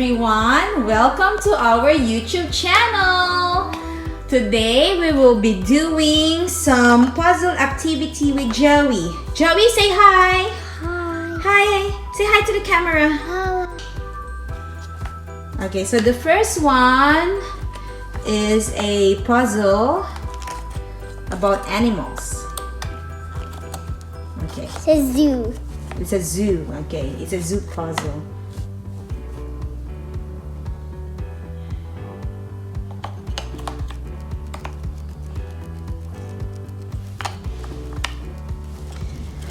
everyone! Welcome to our YouTube channel! Today we will be doing some puzzle activity with Jowee. Jowee, say hi! Hi. Hi! Say hi to the camera. Hi. Okay, so the first one is a puzzle about animals. Okay. It's a zoo. It's a zoo. Okay, it's a zoo puzzle.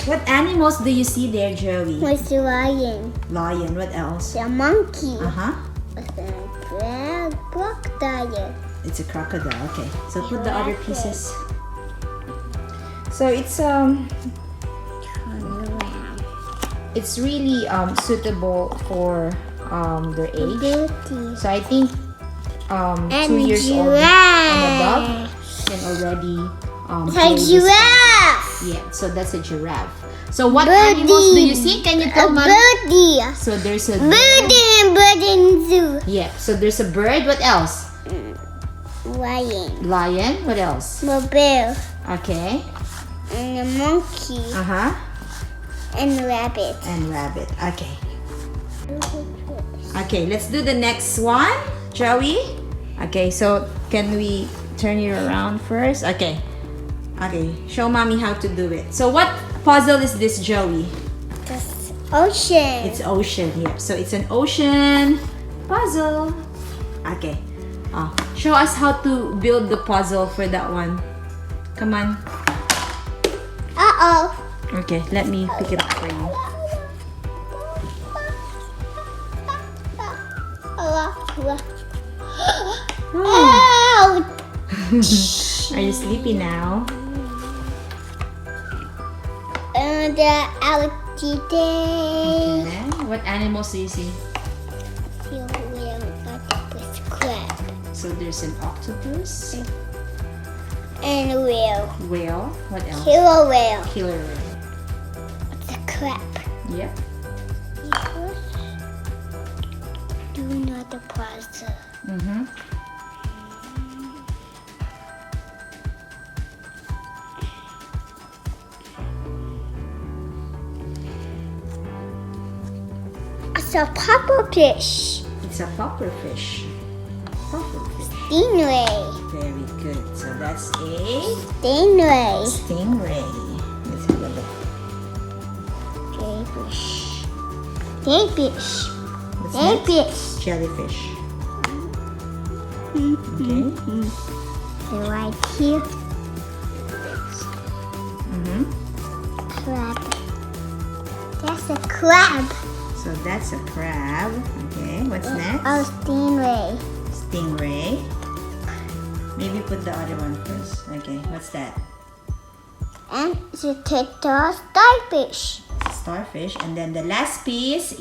What animals do you see there, Jowee? What's the lion? Lion. What else? The monkey. Uh-huh. The crocodile. It's a crocodile. Okay. So put the other pieces. So it's really suitable for their age. Beauty. So I think 2 years old and above can already play It's a this. giraffe. Yeah, so that's a giraffe. So what animals do you see? Can you tell A Mom? birdie. So there's a Birdie and bird in zoo. Yeah, so there's a bird. What else? Lion. Lion. What else? A bear. Okay. And a monkey. Uh-huh. And a rabbit. And rabbit. Okay. Okay, let's do the next one, Jowee. Okay, so can we turn you around first? Okay. Okay, show mommy how to do it. So what puzzle is this, Jowee? This ocean. It's ocean. Yep. So it's an ocean puzzle. Okay. Show us how to build the puzzle for that one. Come on. Uh-oh. Okay, let me pick it up for you. Ow! Are you sleepy now? And the outie day. Okay. What animals do you see? Octopus crab. So there's an octopus, And a whale. whale. What else? Killer whale. Killer whale. It's a crab. Yep. Do not the puzzle. Mm-hmm. It's a puffer fish. It's a puffer fish. Puffer fish. Stingray. Very good. So that's a Stingray. stingray. Let's have a look. Jellyfish. Jellyfish. What's next? Jellyfish. Jellyfish. Okay. So right here, Mm-hmm. crab. That's a crab. So that's a crab. Okay. What's next? Oh, stingray. Stingray. Maybe put the other one first. Okay. What's that? And it's a turtle starfish. Starfish. And then the last piece is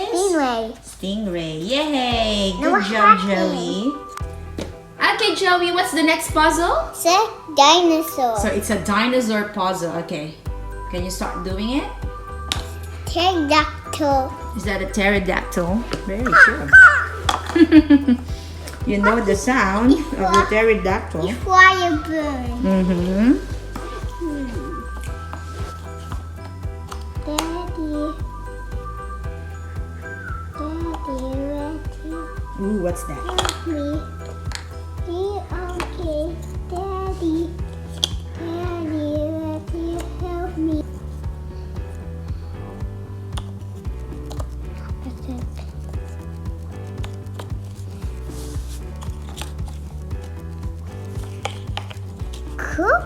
Stingray. stingray. Yay! No, Good what job, happened? Jowee. Okay, Jowee, what's the next puzzle? It's a dinosaur. So it's a dinosaur puzzle. Okay. Can you start doing it? Pterodactyl. Is that a pterodactyl? Very good. You know the sound of the pterodactyl. Fire burn. Mm-hmm. Daddy, ready? Ooh, what's that? Help me. Okay, Daddy. Daddy, ready? Help me. Cook.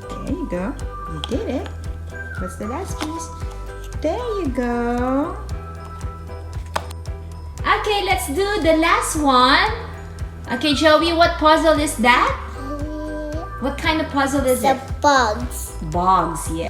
There you go. You did it. What's the last piece? There you go. Okay, let's do the last one. Okay, Jowee, what puzzle is that? What kind of puzzle is The it? bugs. Bugs, yeah.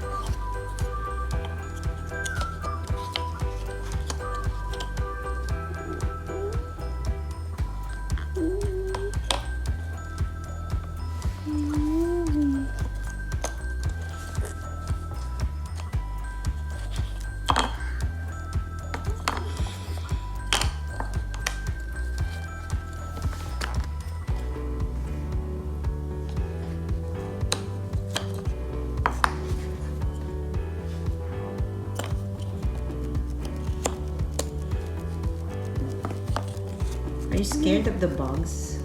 you scared of the bugs?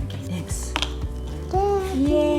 Okay, next. Daddy. Yay!